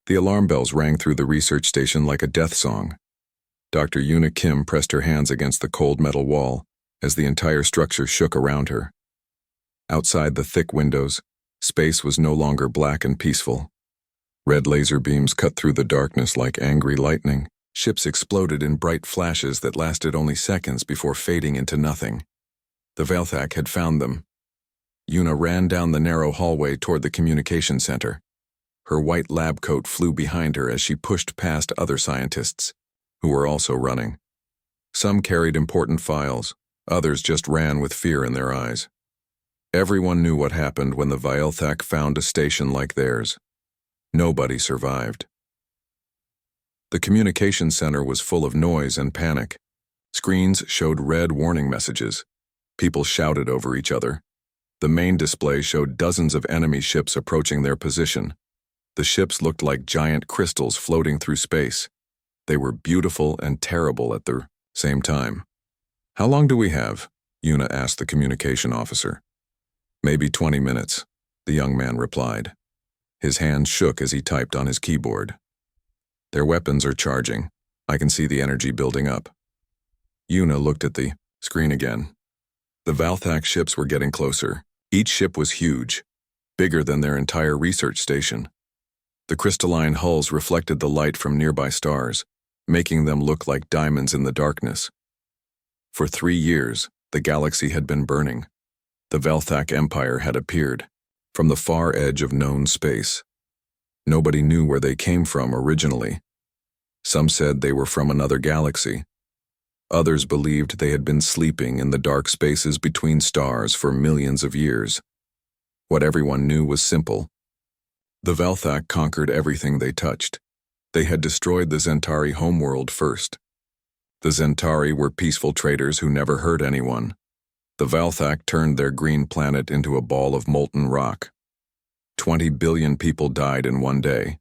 The alarm bells rang through the research station like a death song. Dr. Una Kim pressed her hands against the cold metal wall as the entire structure shook around her. Outside the thick windows, space was no longer black and peaceful. Red laser beams cut through the darkness like angry lightning. Ships exploded in bright flashes that lasted only seconds before fading into nothing. The Velthak had found them. Una ran down the narrow hallway toward the communication center. Her white lab coat flew behind her as she pushed past other scientists, who were also running. Some carried important files, others just ran with fear in their eyes. Everyone knew what happened when the Velthak found a station like theirs. Nobody survived. The communication center was full of noise and panic. Screens showed red warning messages. People shouted over each other. The main display showed dozens of enemy ships approaching their position. The ships looked like giant crystals floating through space. They were beautiful and terrible at the same time. "How long do we have?" Una asked the communication officer. "Maybe 20 minutes, the young man replied. His hands shook as he typed on his keyboard. "Their weapons are charging. I can see the energy building up." Una looked at the screen again. The Velthak ships were getting closer. Each ship was huge, bigger than their entire research station. The crystalline hulls reflected the light from nearby stars, making them look like diamonds in the darkness. For 3 years, the galaxy had been burning. The Velthak Empire had appeared, from the far edge of known space. Nobody knew where they came from originally. Some said they were from another galaxy. Others believed they had been sleeping in the dark spaces between stars for millions of years. What everyone knew was simple. The Velthak conquered everything they touched. They had destroyed the Zentari homeworld first. The Zentari were peaceful traders who never hurt anyone. The Velthak turned their green planet into a ball of molten rock. 20 billion people died in one day.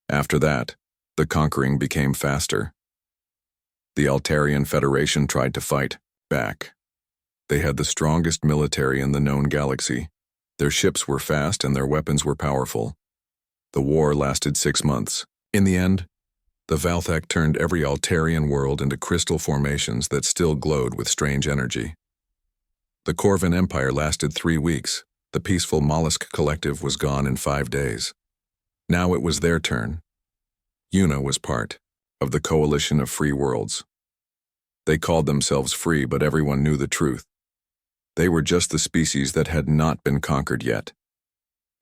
After that, the conquering became faster. The Altarian Federation tried to fight back. They had the strongest military in the known galaxy. Their ships were fast and their weapons were powerful. The war lasted 6 months. In the end, the Velthak turned every Altarian world into crystal formations that still glowed with strange energy. The Corvin Empire lasted 3 weeks. The peaceful mollusk collective was gone in 5 days. Now it was their turn. Una was part of the coalition of free worlds. They called themselves free, but everyone knew the truth. They were just the species that had not been conquered yet.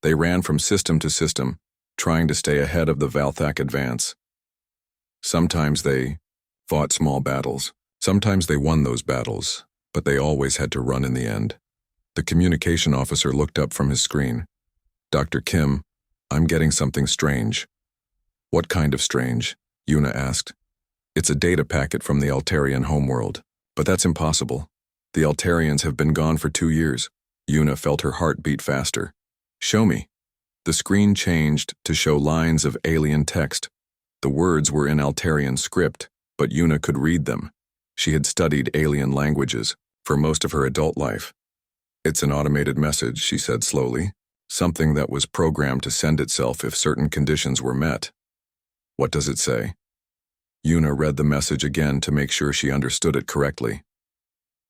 They ran from system to system, trying to stay ahead of the Velthak advance. Sometimes they fought small battles. Sometimes they won those battles, but they always had to run in the end. The communication officer looked up from his screen. "Dr. Kim, I'm getting something strange." "What kind of strange?" Una asked. "It's a data packet from the Altarian homeworld, but that's impossible. The Altarians have been gone for 2 years. Una felt her heart beat faster. "Show me." The screen changed to show lines of alien text. The words were in Altarian script, but Una could read them. She had studied alien languages for most of her adult life. "It's an automated message," she said slowly, "something that was programmed to send itself if certain conditions were met." "What does it say?" Una read the message again to make sure she understood it correctly.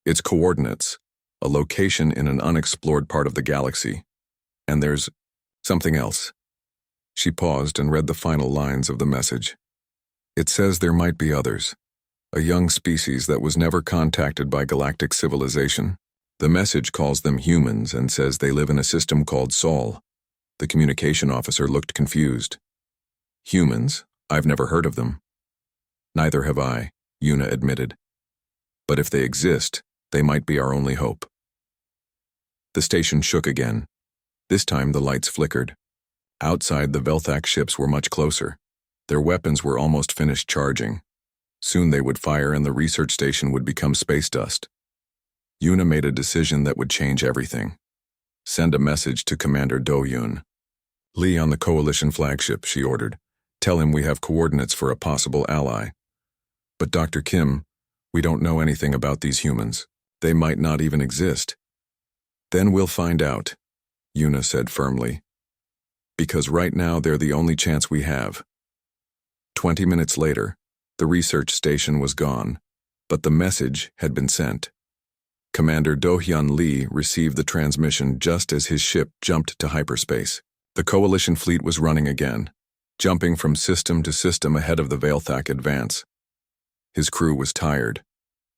"It's coordinates, a location in an unexplored part of the galaxy. And there's something else." She paused and read the final lines of the message. "It says there might be others, a young species that was never contacted by galactic civilization. The message calls them humans and says they live in a system called Sol." The communication officer looked confused. "Humans? I've never heard of them." "Neither have I," Una admitted. "But if they exist, they might be our only hope." The station shook again. This time the lights flickered. Outside, the Velthak ships were much closer. Their weapons were almost finished charging. Soon they would fire and the research station would become space dust. Una made a decision that would change everything. "Send a message to Commander Do-Yun. Lee on the Coalition flagship," she ordered. "Tell him we have coordinates for a possible ally." "But Dr. Kim, we don't know anything about these humans. They might not even exist." "Then we'll find out," Una said firmly. because right now they're the only chance we have." 20 minutes later, the research station was gone, but the message had been sent. Commander Do-hyun Lee received the transmission just as his ship jumped to hyperspace. The coalition fleet was running again, jumping from system to system ahead of the Veilthak advance. His crew was tired.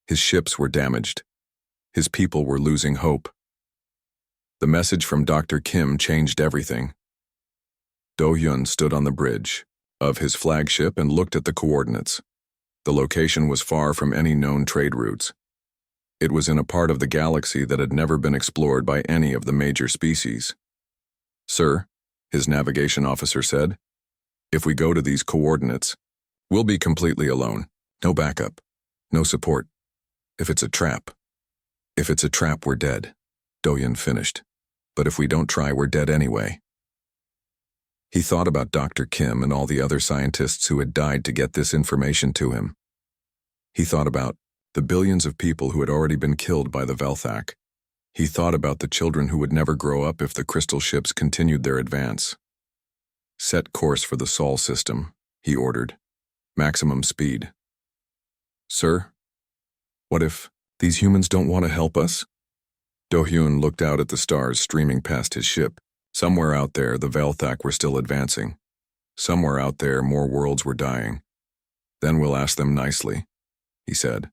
His ships were damaged. His people were losing hope. The message from Dr. Kim changed everything. Do-hyun stood on the bridge of his flagship and looked at the coordinates. The location was far from any known trade routes. It was in a part of the galaxy that had never been explored by any of the major species. "Sir," his navigation officer said, "if we go to these coordinates, we'll be completely alone. No backup. No support. If it's a trap, we're dead," Do-hyun finished. "But if we don't try, we're dead anyway." He thought about Dr. Kim and all the other scientists who had died to get this information to him. He thought about the billions of people who had already been killed by the Veilthak. He thought about the children who would never grow up if the crystal ships continued their advance. "Set course for the Sol system," he ordered. "Maximum speed." "Sir, what if these humans don't want to help us?" Do-hyun looked out at the stars streaming past his ship. Somewhere out there, the Veilthak were still advancing. Somewhere out there, more worlds were dying. "Then we'll ask them nicely," he said.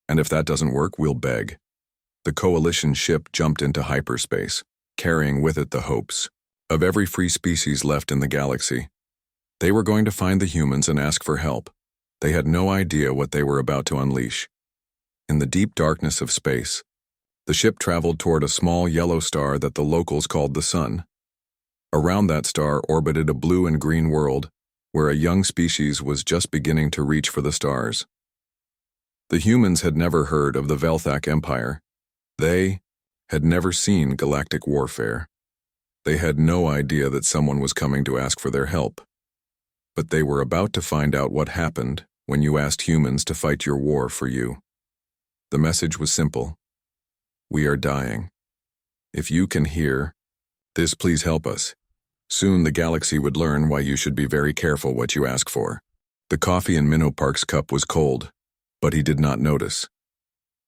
"And if that doesn't work, we'll beg." The coalition ship jumped into hyperspace, carrying with it the hopes of every free species left in the galaxy. They were going to find the humans and ask for help. They had no idea what they were about to unleash. In the deep darkness of space, the ship traveled toward a small yellow star that the locals called the Sun. Around that star orbited a blue and green world, where a young species was just beginning to reach for the stars. The humans had never heard of the Veilthak Empire. They had never seen galactic warfare. They had no idea that someone was coming to ask for their help. But they were about to find out what happened when you asked humans to fight your war for you. The message was simple. "We are dying. If you can hear this, please help us." Soon the galaxy would learn why you should be very careful what you ask for. The coffee in Minho Park's cup was cold, but he did not notice.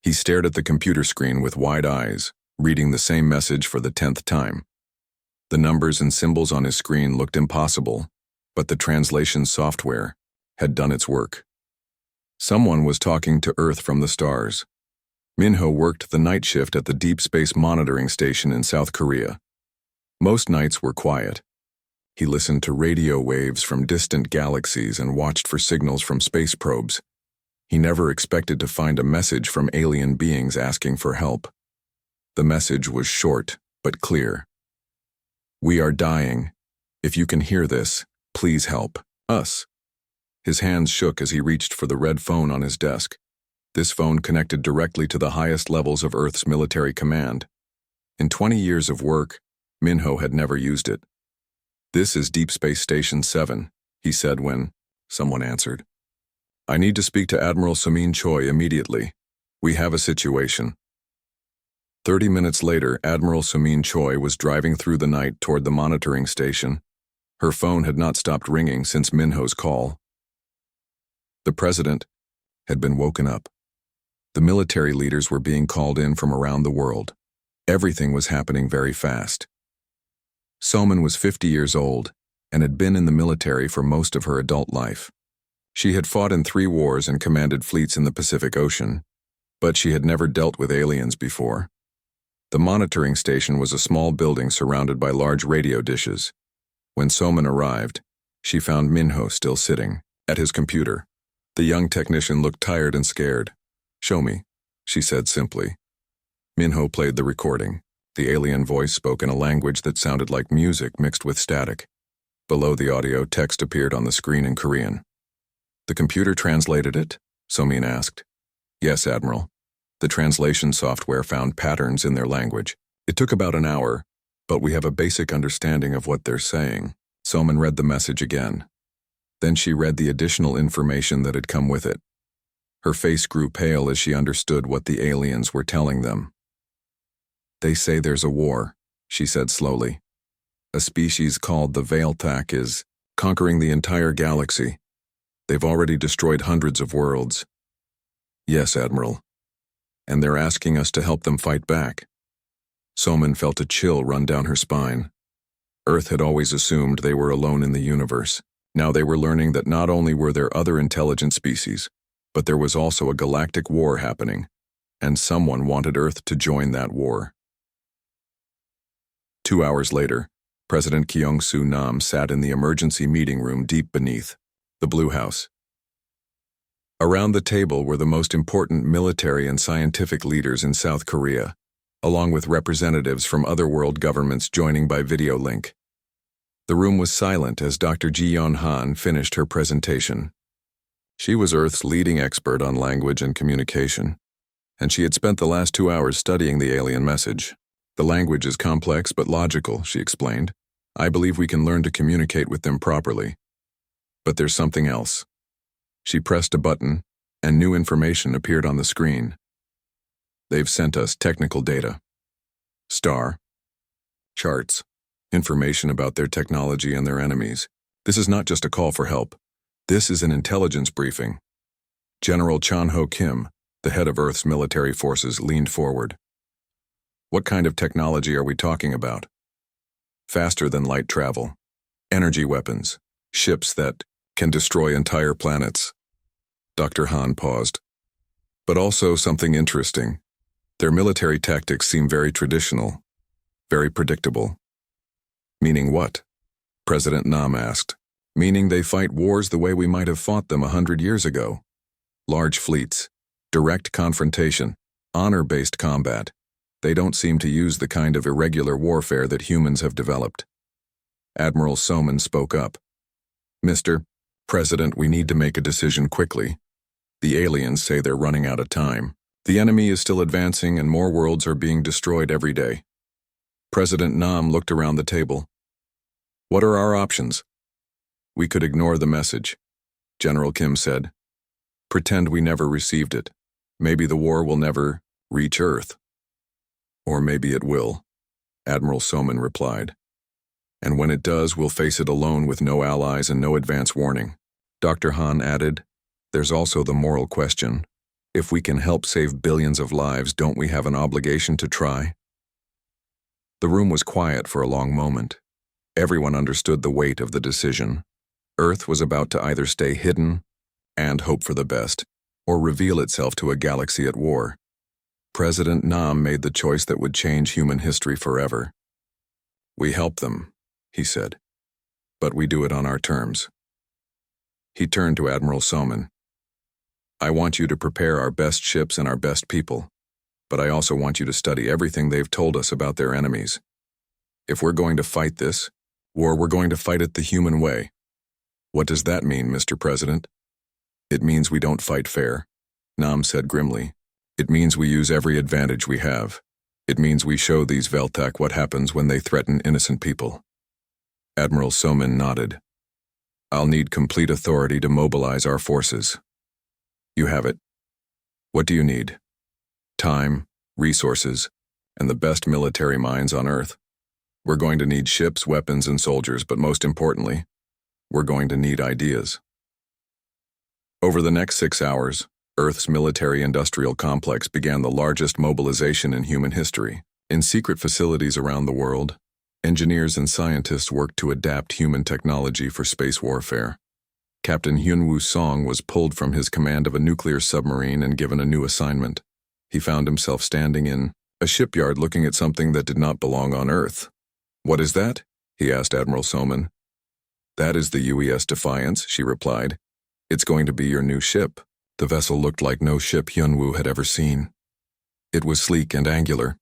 He stared at the computer screen with wide eyes, reading the same message for the 10th time. The numbers and symbols on his screen looked impossible, but the translation software had done its work. Someone was talking to Earth from the stars. Minho worked the night shift at the Deep Space Monitoring Station in South Korea. Most nights were quiet. He listened to radio waves from distant galaxies and watched for signals from space probes. He never expected to find a message from alien beings asking for help. The message was short but clear. "We are dying. If you can hear this, please help us." His hands shook as he reached for the red phone on his desk. This phone connected directly to the highest levels of Earth's military command. In 20 years of work, Minho had never used it. "This is Deep Space Station 7, he said when someone answered. "I need to speak to Admiral Sumin Choi immediately. We have a situation." 30 minutes later, Admiral Sumin Choi was driving through the night toward the monitoring station. Her phone had not stopped ringing since Minho's call. The president had been woken up. The military leaders were being called in from around the world. Everything was happening very fast. Somin was 50 years old and had been in the military for most of her adult life. She had fought in 3 wars and commanded fleets in the Pacific Ocean, but she had never dealt with aliens before. The monitoring station was a small building surrounded by large radio dishes. When Somin arrived, she found Minho still sitting at his computer. The young technician looked tired and scared. "Show me," she said simply. Minho played the recording. The alien voice spoke in a language that sounded like music mixed with static. Below the audio, text appeared on the screen in Korean. "The computer translated it?" Somin asked. "Yes, Admiral. The translation software found patterns in their language. It took about an hour, but we have a basic understanding of what they're saying." Somin read the message again. Then she read the additional information that had come with it. Her face grew pale as she understood what the aliens were telling them. "They say there's a war," she said slowly. A species called the Veilthak is conquering the entire galaxy. They've already destroyed hundreds of worlds. Yes, Admiral. And they're asking us to help them fight back. Soman felt a chill run down her spine. Earth had always assumed they were alone in the universe. Now they were learning that not only were there other intelligent species, but there was also a galactic war happening, and someone wanted Earth to join that war. 2 hours later, President Kyung-Soo Nam sat in the emergency meeting room deep beneath the Blue House. Around the table were the most important military and scientific leaders in South Korea, along with representatives from other world governments joining by video link. The room was silent as Dr. Ji Yeon-han finished her presentation. She was Earth's leading expert on language and communication, and she had spent the last 2 hours studying the alien message. The language is complex but logical, she explained. I believe we can learn to communicate with them properly. But there's something else. She pressed a button, and new information appeared on the screen. They've sent us technical data. Charts. Information about their technology and their enemies. This is not just a call for help. This is an intelligence briefing. General Chan Ho Kim, the head of Earth's military forces, leaned forward. What kind of technology are we talking about? Faster than light travel. Energy weapons. Ships that can destroy entire planets. Dr. Han paused. But also something interesting. Their military tactics seem very traditional, very predictable. Meaning what? President Nam asked. Meaning they fight wars the way we might have fought them 100 years ago. Large fleets, direct confrontation, honor-based combat. They don't seem to use the kind of irregular warfare that humans have developed. Admiral Soman spoke up. Mr. President, we need to make a decision quickly. The aliens say they're running out of time. The enemy is still advancing and more worlds are being destroyed every day. President Nam looked around the table. What are our options? We could ignore the message, General Kim said. Pretend we never received it. Maybe the war will never reach Earth. Or maybe it will, Admiral Soman replied. And when it does, we'll face it alone with no allies and no advance warning. Dr. Han added, there's also the moral question. If we can help save billions of lives, don't we have an obligation to try? The room was quiet for a long moment. Everyone understood the weight of the decision. Earth was about to either stay hidden and hope for the best, or reveal itself to a galaxy at war. President Nam made the choice that would change human history forever. We help them, he said, but we do it on our terms. He turned to Admiral Soman. I want you to prepare our best ships and our best people, but I also want you to study everything they've told us about their enemies. If we're going to fight this war, we're going to fight it the human way. What does that mean, Mr. President? It means we don't fight fair, Nam said grimly. It means we use every advantage we have. It means we show these Veilthak what happens when they threaten innocent people. Admiral Soman nodded. I'll need complete authority to mobilize our forces. You have it. What do you need? Time, resources, and the best military minds on Earth. We're going to need ships, weapons, and soldiers, but most importantly, we're going to need ideas. Over the next 6 hours, Earth's military-industrial complex began the largest mobilization in human history. In secret facilities around the world, engineers and scientists worked to adapt human technology for space warfare. Captain Hyun-woo Song was pulled from his command of a nuclear submarine and given a new assignment. He found himself standing in a shipyard looking at something that did not belong on Earth. What is that? He asked Admiral Soman. That is the UES Defiance, she replied. It's going to be your new ship. The vessel looked like no ship Hyun-woo had ever seen. It was sleek and angular,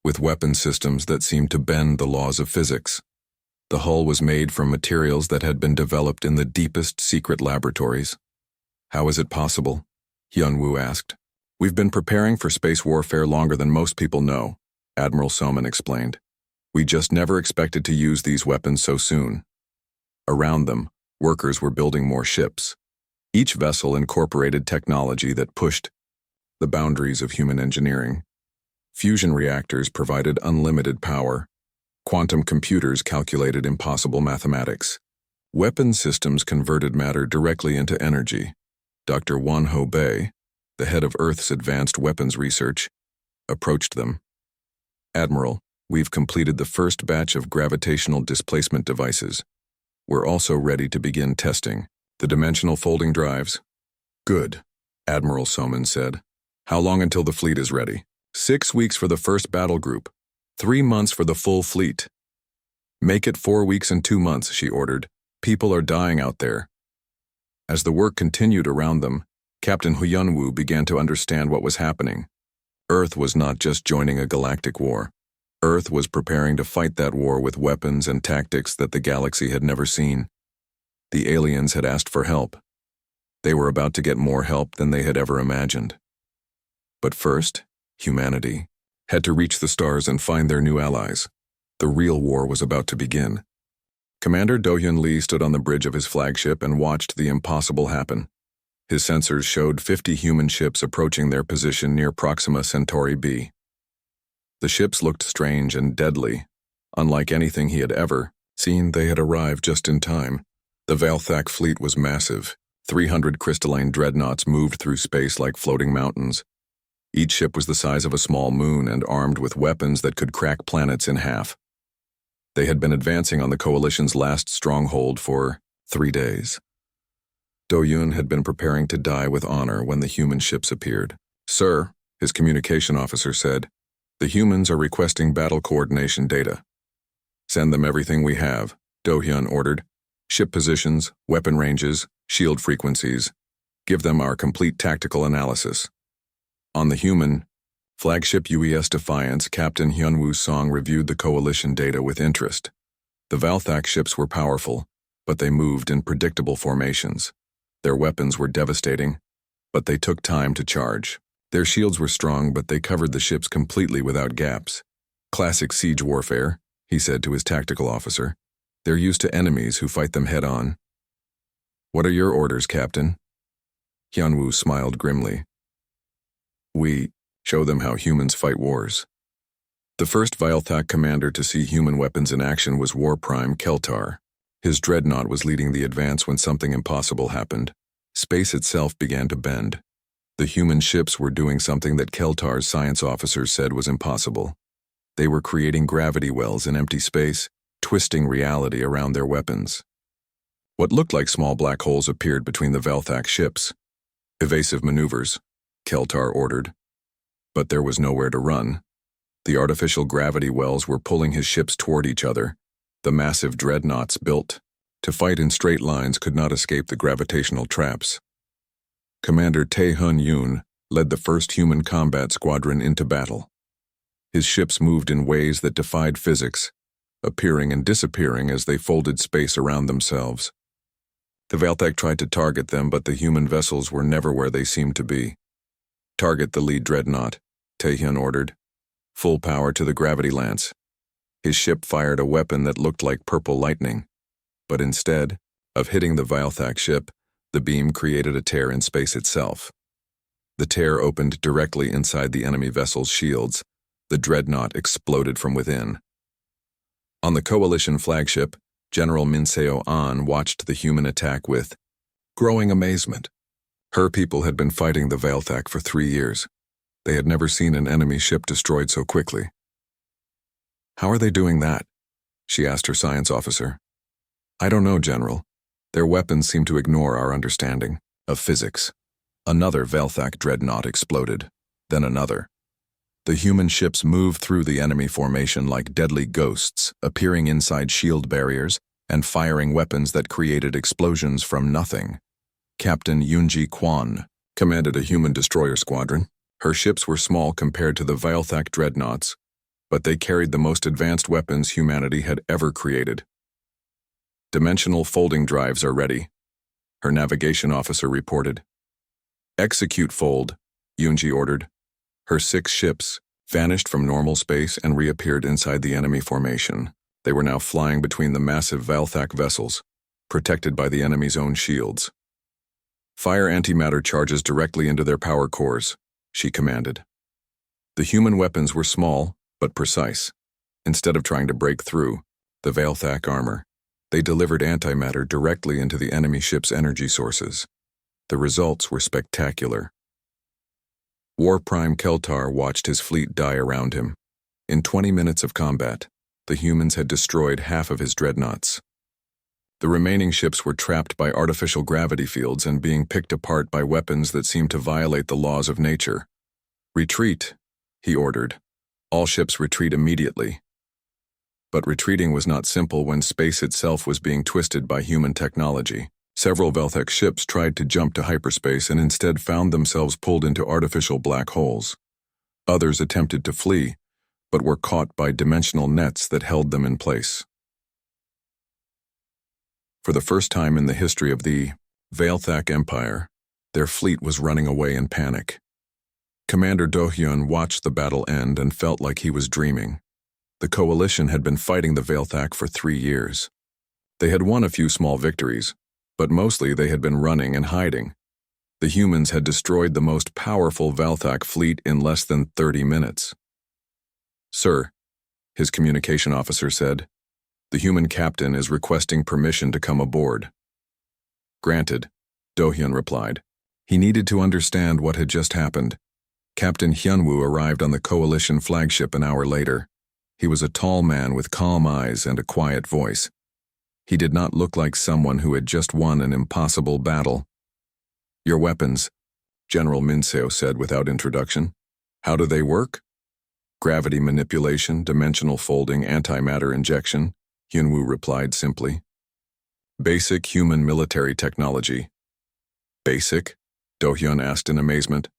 with weapon systems that seemed to bend the laws of physics. The hull was made from materials that had been developed in the deepest secret laboratories. How is it possible? Hyun-woo asked. We've been preparing for space warfare longer than most people know, Admiral Soman explained. We just never expected to use these weapons so soon. Around them, workers were building more ships. Each vessel incorporated technology that pushed the boundaries of human engineering. Fusion reactors provided unlimited power. Quantum computers calculated impossible mathematics. Weapon systems converted matter directly into energy. Dr. Won-Ho Bae, the head of Earth's advanced weapons research, approached them. "Admiral, we've completed the first batch of gravitational displacement devices. We're also ready to begin testing the dimensional folding drives." "Good," Admiral Soman said. "How long until the fleet is ready?" 6 weeks for the first battle group. 3 months for the full fleet." "Make it 4 weeks and 2 months, she ordered. "People are dying out there." As the work continued around them, Captain Hyunwoo began to understand what was happening. Earth was not just joining a galactic war. Earth was preparing to fight that war with weapons and tactics that the galaxy had never seen. The aliens had asked for help. They were about to get more help than they had ever imagined. But first, humanity had to reach the stars and find their new allies. The real war was about to begin. Commander Do-hyun Lee stood on the bridge of his flagship and watched the impossible happen. His sensors showed 50 human ships approaching their position near Proxima Centauri b. The ships looked strange and deadly. Unlike anything he had ever seen, they had arrived just in time. The Valthak fleet was massive. 300 crystalline dreadnoughts moved through space like floating mountains. Each ship was the size of a small moon and armed with weapons that could crack planets in half. They had been advancing on the Coalition's last stronghold for 3 days. Do-hyun had been preparing to die with honor when the human ships appeared. "Sir," his communication officer said, "the humans are requesting battle coordination data." "Send them everything we have," Do-hyun ordered. "Ship positions, weapon ranges, shield frequencies. Give them our complete tactical analysis." On the human flagship UES Defiance, Captain Hyunwoo Song reviewed the Coalition data with interest. The Valthak ships were powerful, but they moved in predictable formations. Their weapons were devastating, but they took time to charge. Their shields were strong, but they covered the ships completely without gaps. "Classic siege warfare," he said to his tactical officer. "They're used to enemies who fight them head-on." "What are your orders, Captain?" Hyunwoo smiled grimly. "We show them how humans fight wars." The first Valthak commander to see human weapons in action was War Prime Keltar. His dreadnought was leading the advance when something impossible happened. Space itself began to bend. The human ships were doing something that Keltar's science officers said was impossible. They were creating gravity wells in empty space, twisting reality around their weapons. What looked like small black holes appeared between the Valthak ships. "Evasive maneuvers," Keltar ordered. But there was nowhere to run. The artificial gravity wells were pulling his ships toward each other. The massive dreadnoughts built to fight in straight lines could not escape the gravitational traps. Commander Tae-hun Yoon led the first human combat squadron into battle. His ships moved in ways that defied physics, appearing and disappearing as they folded space around themselves. The Valthak tried to target them, but the human vessels were never where they seemed to be. "Target the lead dreadnought," Tae-hyun ordered. "Full power to the gravity lance." His ship fired a weapon that looked like purple lightning, but instead of hitting the Valthak ship, the beam created a tear in space itself. The tear opened directly inside the enemy vessel's shields. The dreadnought exploded from within. On the Coalition flagship, General Minseo An watched the human attack with growing amazement. Her people had been fighting the Valthak for 3 years. They had never seen an enemy ship destroyed so quickly. "How are they doing that?" she asked her science officer. "I don't know, General. Their weapons seem to ignore our understanding of physics." Another Valthak dreadnought exploded, then another. The human ships moved through the enemy formation like deadly ghosts, appearing inside shield barriers and firing weapons that created explosions from nothing. Captain Yoonji Kwon commanded a human destroyer squadron. Her ships were small compared to the Valthak dreadnoughts, but they carried the most advanced weapons humanity had ever created. "Dimensional folding drives are ready," her navigation officer reported. "Execute fold," Yoonji ordered. Her 6 ships vanished from normal space and reappeared inside the enemy formation. They were now flying between the massive Valthak vessels, protected by the enemy's own shields. "Fire antimatter charges directly into their power cores," she commanded. The human weapons were small, but precise. Instead of trying to break through the Veilthak armor, they delivered antimatter directly into the enemy ship's energy sources. The results were spectacular. War Prime Keltar watched his fleet die around him. In 20 minutes of combat, the humans had destroyed half of his dreadnoughts. The remaining ships were trapped by artificial gravity fields and being picked apart by weapons that seemed to violate the laws of nature. "Retreat," he ordered. "All ships retreat immediately." But retreating was not simple when space itself was being twisted by human technology. Several Veilthak ships tried to jump to hyperspace and instead found themselves pulled into artificial black holes. Others attempted to flee, but were caught by dimensional nets that held them in place. For the first time in the history of the Veilthak Empire, their fleet was running away in panic. Commander Do-hyun watched the battle end and felt like he was dreaming. The coalition had been fighting the Veilthak for 3 years. They had won a few small victories, but mostly they had been running and hiding. The humans had destroyed the most powerful Veilthak fleet in less than 30 minutes. "Sir," his communication officer said, "the human captain is requesting permission to come aboard." "Granted," Do-hyun replied. He needed to understand what had just happened. Captain Hyunwoo arrived on the coalition flagship an hour later. He was a tall man with calm eyes and a quiet voice. He did not look like someone who had just won an impossible battle. "Your weapons," General Minseo said without introduction. "How do they work?" "Gravity manipulation, dimensional folding, antimatter injection," Hyunwoo replied simply. "Basic human military technology." "Basic?" Do-hyun asked in amazement.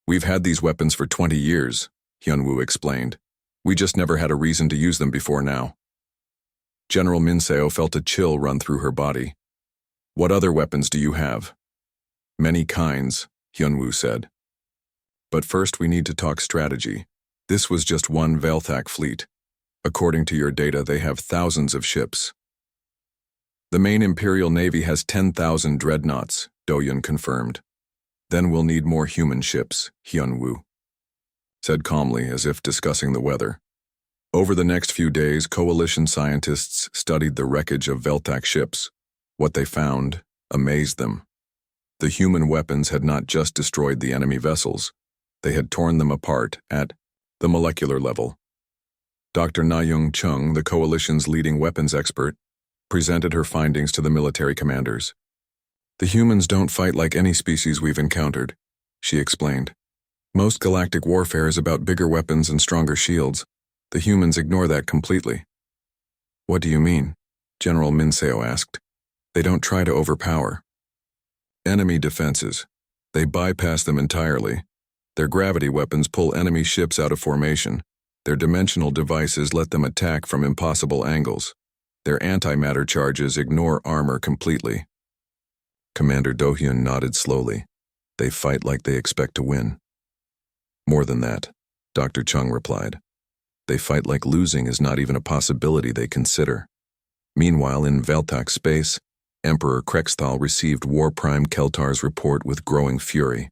"We've had these weapons for 20 years, Hyunwoo explained. "We just never had a reason to use them before now." General Minseo felt a chill run through her body. "What other weapons do you have?" "Many kinds," Hyunwoo said. "But first we need to talk strategy. This was just one Veilthak fleet. According to your data, they have thousands of ships." "The main Imperial Navy has 10,000 dreadnoughts," Do-hyun confirmed. "Then we'll need more human ships," Hyunwoo said calmly, as if discussing the weather. Over the next few days, coalition scientists studied the wreckage of Veilthak ships. What they found amazed them. The human weapons had not just destroyed the enemy vessels, they had torn them apart at the molecular level. Dr. Na-young Chung, the coalition's leading weapons expert, presented her findings to the military commanders. "The humans don't fight like any species we've encountered," she explained. "Most galactic warfare is about bigger weapons and stronger shields. The humans ignore that completely." "What do you mean?" General Minseo asked. "They don't try to overpower." "Enemy defenses. They bypass them entirely. Their gravity weapons pull enemy ships out of formation. Their dimensional devices let them attack from impossible angles. Their antimatter charges ignore armor completely." Commander Do-hyun nodded slowly. "They fight like they expect to win." "More than that," Dr. Chung replied. "They fight like losing is not even a possibility they consider." Meanwhile, in Veilthak space, Emperor Krexthal received War Prime Keltar's report with growing fury.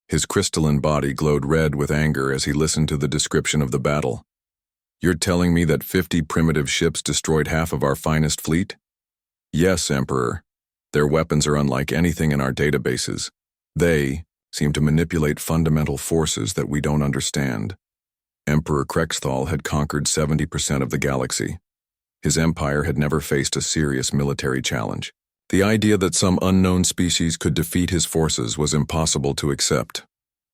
His crystalline body glowed red with anger as he listened to the description of the battle. "You're telling me that 50 primitive ships destroyed half of our finest fleet?" "Yes, Emperor. Their weapons are unlike anything in our databases. They seem to manipulate fundamental forces that we don't understand." Emperor Krexthal had conquered 70% of the galaxy. His empire had never faced a serious military challenge. The idea that some unknown species could defeat his forces was impossible to accept.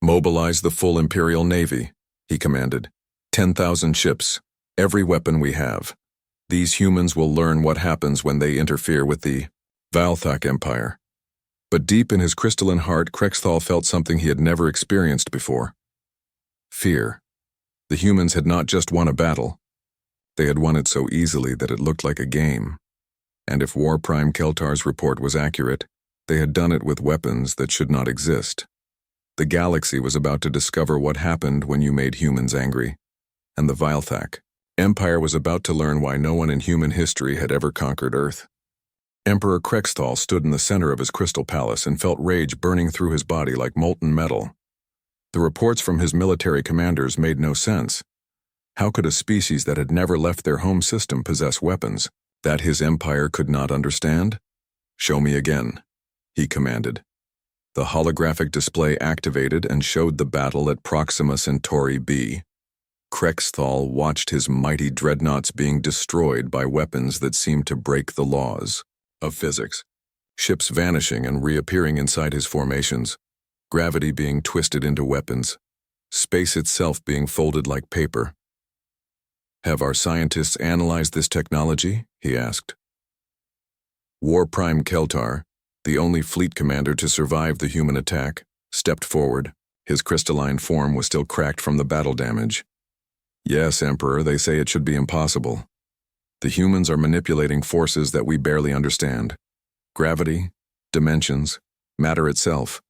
"Mobilize the full Imperial Navy," he commanded. 10,000 ships, every weapon we have. These humans will learn what happens when they interfere with the Veilthak Empire." But deep in his crystalline heart, Krexthal felt something he had never experienced before. Fear. The humans had not just won a battle. They had won it so easily that it looked like a game. And if War Prime Keltar's report was accurate, they had done it with weapons that should not exist. The galaxy was about to discover what happened when you made humans angry. And the Veilthak Empire was about to learn why no one in human history had ever conquered Earth. Emperor Krexthal stood in the center of his crystal palace and felt rage burning through his body like molten metal. The reports from his military commanders made no sense. How could a species that had never left their home system possess weapons that his empire could not understand? "Show me again," he commanded. The holographic display activated and showed the battle at Proxima Centauri b. Krexthal watched his mighty dreadnoughts being destroyed by weapons that seemed to break the laws of physics. Ships vanishing and reappearing inside his formations, gravity being twisted into weapons, space itself being folded like paper. "Have our scientists analyzed this technology?" he asked. War Prime Keltar, the only fleet commander to survive the human attack, stepped forward. His crystalline form was still cracked from the battle damage. "Yes, Emperor, they say it should be impossible. The humans are manipulating forces that we barely understand. Gravity, dimensions, matter itself.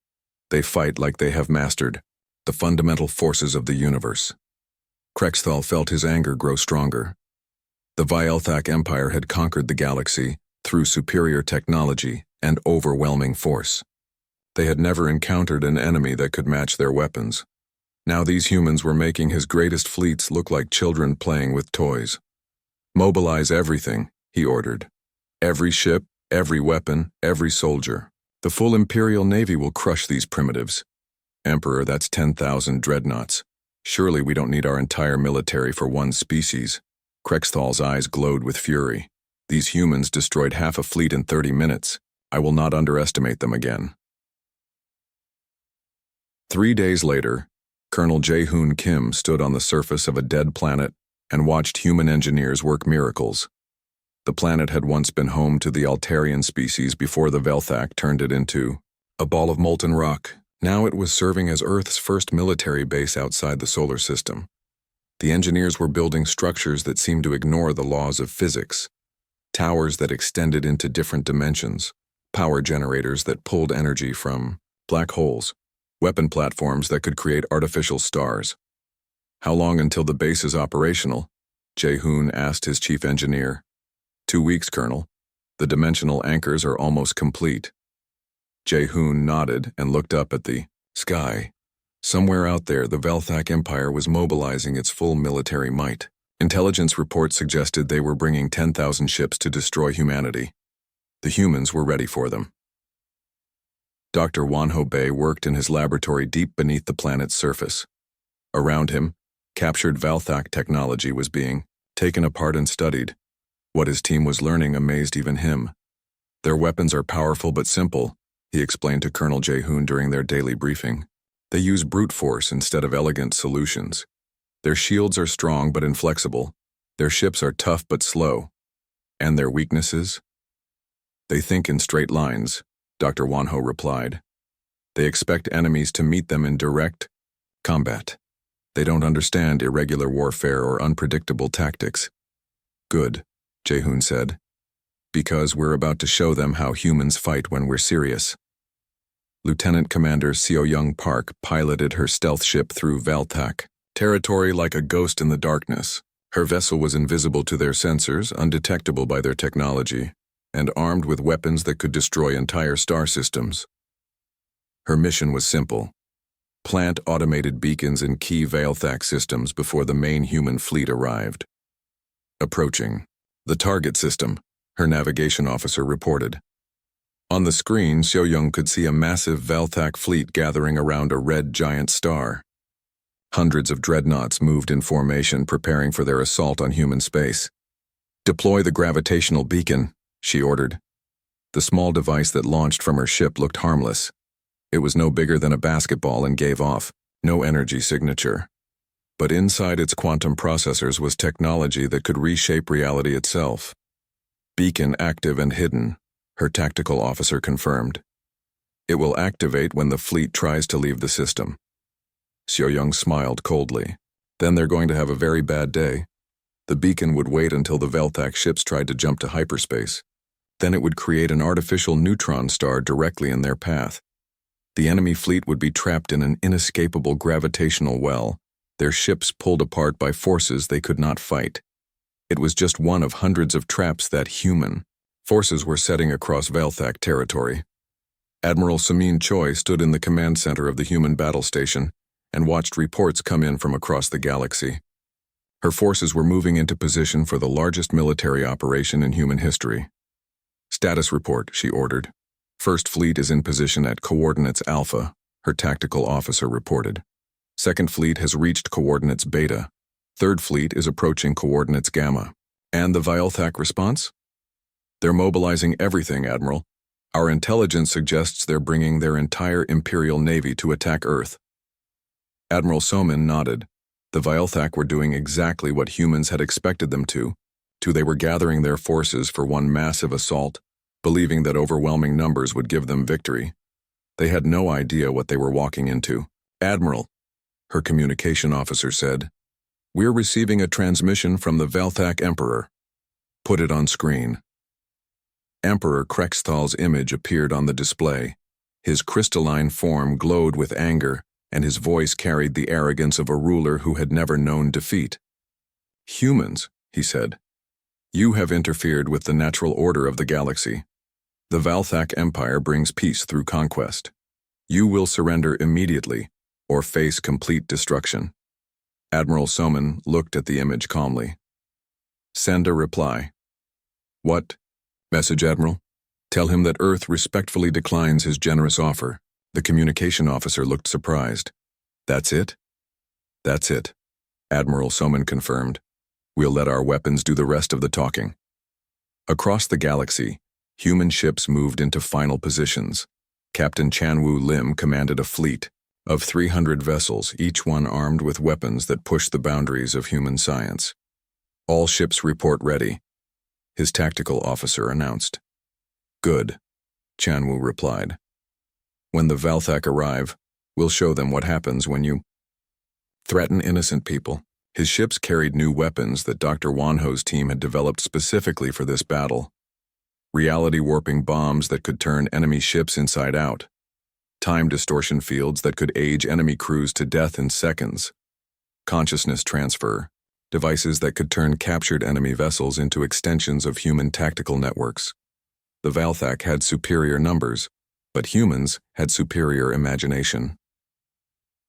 They fight like they have mastered the fundamental forces of the universe." Krexthal felt his anger grow stronger. The Vielthak Empire had conquered the galaxy through superior technology and overwhelming force. They had never encountered an enemy that could match their weapons. Now these humans were making his greatest fleets look like children playing with toys. "Mobilize everything," he ordered. "Every ship, every weapon, every soldier. The full Imperial Navy will crush these primitives." "Emperor, that's 10,000 dreadnoughts. Surely we don't need our entire military for one species." Krexthal's eyes glowed with fury. "These humans destroyed half a fleet in 30 minutes. I will not underestimate them again." 3 days later, Colonel Jae-hoon Kim stood on the surface of a dead planet and watched human engineers work miracles. The planet had once been home to the Altarian species before the Velthak turned it into a ball of molten rock. Now it was serving as Earth's first military base outside the solar system. The engineers were building structures that seemed to ignore the laws of physics. Towers that extended into different dimensions, power generators that pulled energy from black holes, weapon platforms that could create artificial stars. "How long until the base is operational?" Jae-hoon asked his chief engineer. 2 weeks, Colonel. The dimensional anchors are almost complete." Jae-hoon nodded and looked up at the sky. Somewhere out there, the Velthak Empire was mobilizing its full military might. Intelligence reports suggested they were bringing 10,000 ships to destroy humanity. The humans were ready for them. Dr. Wonho Bay worked in his laboratory deep beneath the planet's surface. Around him, captured Velthak technology was being taken apart and studied. What his team was learning amazed even him. "Their weapons are powerful but simple," he explained to Colonel Jae-hoon during their daily briefing. "They use brute force instead of elegant solutions. Their shields are strong but inflexible. Their ships are tough but slow. And their weaknesses? They think in straight lines," Dr. Wonho replied. "They expect enemies to meet them in direct combat. They don't understand irregular warfare or unpredictable tactics." "Good," Jae-hoon said, "because we're about to show them how humans fight when we're serious." Lieutenant Commander Seo-young Park piloted her stealth ship through Velthak territory like a ghost in the darkness. Her vessel was invisible to their sensors, undetectable by their technology, and armed with weapons that could destroy entire star systems. Her mission was simple: plant automated beacons in key Velthak systems before the main human fleet arrived. "Approaching the target system," her navigation officer reported. On the screen, Seo-young could see a massive Velthak fleet gathering around a red giant star. Hundreds of dreadnoughts moved in formation, preparing for their assault on human space. "Deploy the gravitational beacon," she ordered. The small device that launched from her ship looked harmless. It was no bigger than a basketball and gave off no energy signature. But inside its quantum processors was technology that could reshape reality itself. "Beacon active and hidden," her tactical officer confirmed. "It will activate when the fleet tries to leave the system." Seo-young smiled coldly. "Then they're going to have a very bad day. The beacon would wait until the Velthak ships tried to jump to hyperspace. Then it would create an artificial neutron star directly in their path. The enemy fleet would be trapped in an inescapable gravitational well, their ships pulled apart by forces they could not fight. It was just one of hundreds of traps that human forces were setting across Velthak territory. Admiral Samin Choi stood in the command center of the human battle station and watched reports come in from across the galaxy. Her forces were moving into position for the largest military operation in human history. Status report, she ordered. First Fleet is in position at coordinates Alpha, her tactical officer reported. Second Fleet has reached coordinates Beta. Third Fleet is approaching coordinates Gamma. And the Vilthak response? They're mobilizing everything, Admiral. Our intelligence suggests they're bringing their entire Imperial Navy to attack Earth. Admiral Soman nodded. The Vilthak were doing exactly what humans had expected them to. They were gathering their forces for one massive assault, believing that overwhelming numbers would give them victory. They had no idea what they were walking into. Admiral, her communication officer said, we're receiving a transmission from the Vilthak Emperor. Put it on screen. Emperor Krexthal's image appeared on the display. His crystalline form glowed with anger, and his voice carried the arrogance of a ruler who had never known defeat. Humans, he said, you have interfered with the natural order of the galaxy. The Vilthak Empire brings peace through conquest. You will surrender immediately, or face complete destruction. Admiral Soman looked at the image calmly. Send a reply. What? Message, Admiral. Tell him that Earth respectfully declines his generous offer. The communication officer looked surprised. That's it? That's it, Admiral Soman confirmed. We'll let our weapons do the rest of the talking. Across the galaxy, human ships moved into final positions. Captain Chanwu Lim commanded a fleet of 300 vessels, each one armed with weapons that pushed the boundaries of human science. All ships report ready, his tactical officer announced. Good, Chanwu replied. When the Vilthak arrive, we'll show them what happens when you threaten innocent people. His ships carried new weapons that Dr. Wanho's team had developed specifically for this battle. Reality-warping bombs that could turn enemy ships inside out. Time distortion fields that could age enemy crews to death in seconds. Consciousness transfer, devices that could turn captured enemy vessels into extensions of human tactical networks. The Vilthak had superior numbers, but humans had superior imagination.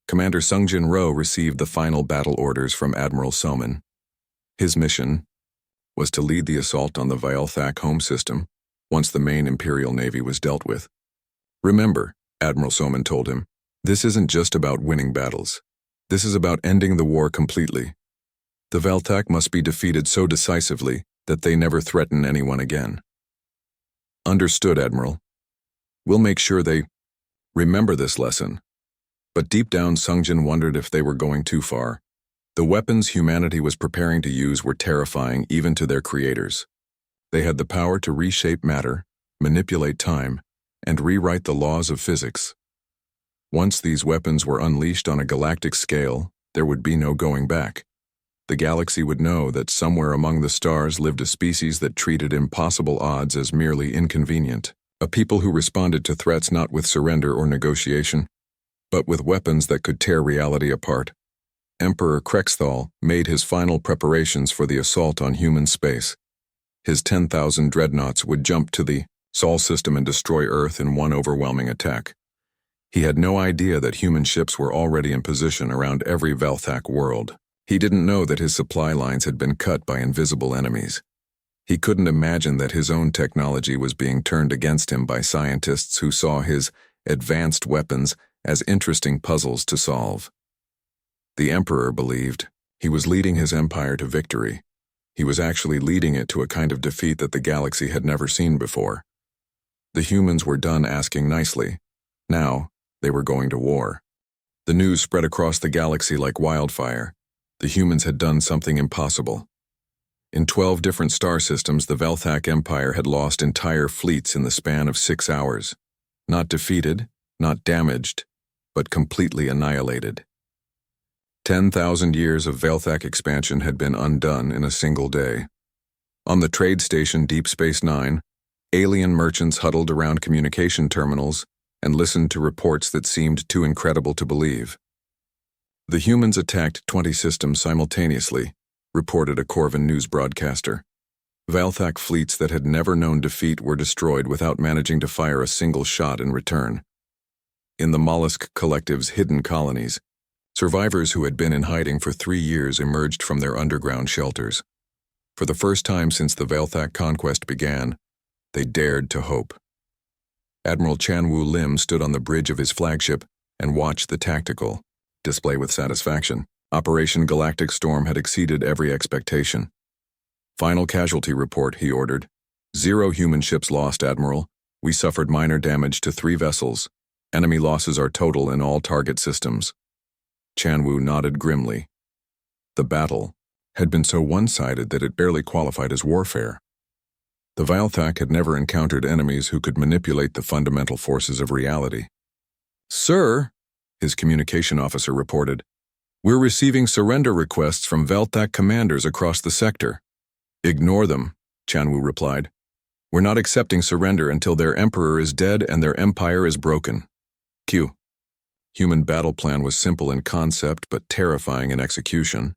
Commander Sungjin Ro received the final battle orders from Admiral Soman. His mission was to lead the assault on the Vilthak home system once the main Imperial Navy was dealt with. Remember, Admiral Soman told him, this isn't just about winning battles. This is about ending the war completely. The Vilthak must be defeated so decisively that they never threaten anyone again. Understood, Admiral. We'll make sure they remember this lesson. But deep down, Sungjin wondered if they were going too far. The weapons humanity was preparing to use were terrifying even to their creators. They had the power to reshape matter, manipulate time, and rewrite the laws of physics. Once these weapons were unleashed on a galactic scale, there would be no going back. The galaxy would know that somewhere among the stars lived a species that treated impossible odds as merely inconvenient, a people who responded to threats not with surrender or negotiation, but with weapons that could tear reality apart. Emperor Krexthal made his final preparations for the assault on human space. His 10,000 dreadnoughts would jump to the Sol system and destroy Earth in one overwhelming attack. He had no idea that human ships were already in position around every Vilthak world. He didn't know that his supply lines had been cut by invisible enemies. He couldn't imagine that his own technology was being turned against him by scientists who saw his advanced weapons as interesting puzzles to solve. The Emperor believed he was leading his empire to victory. He was actually leading it to a kind of defeat that the galaxy had never seen before. The humans were done asking nicely. Now, they were going to war. The news spread across the galaxy like wildfire. The humans had done something impossible. In 12 different star systems, the Vilthak Empire had lost entire fleets in the span of 6 hours. Not defeated, not damaged, but completely annihilated. 10,000 years of Vilthak expansion had been undone in a single day. On the trade station Deep Space Nine, alien merchants huddled around communication terminals and listened to reports that seemed too incredible to believe. The humans attacked 20 systems simultaneously, reported a Corvin news broadcaster. Vilthak fleets that had never known defeat were destroyed without managing to fire a single shot in return. In the mollusk collective's hidden colonies, Survivors who had been in hiding for 3 years emerged from their underground shelters. For the first time since the Velthak conquest began, they dared to hope. Admiral Chanwu Lim stood on the bridge of his flagship and watched the tactical display with satisfaction. Operation Galactic Storm had exceeded every expectation. "Final casualty report," he ordered. "0 human ships lost, Admiral. We suffered minor damage to 3 vessels. Enemy losses are total in all target systems." Chanwu nodded grimly. The battle had been so one-sided that it barely qualified as warfare. The Velthak had never encountered enemies who could manipulate the fundamental forces of reality. "Sir," his communication officer reported, "we're receiving surrender requests from Velthak commanders across the sector." "Ignore them," Chanwu replied. "We're not accepting surrender until their emperor is dead and their empire is broken." Q. Human battle plan was simple in concept but terrifying in execution.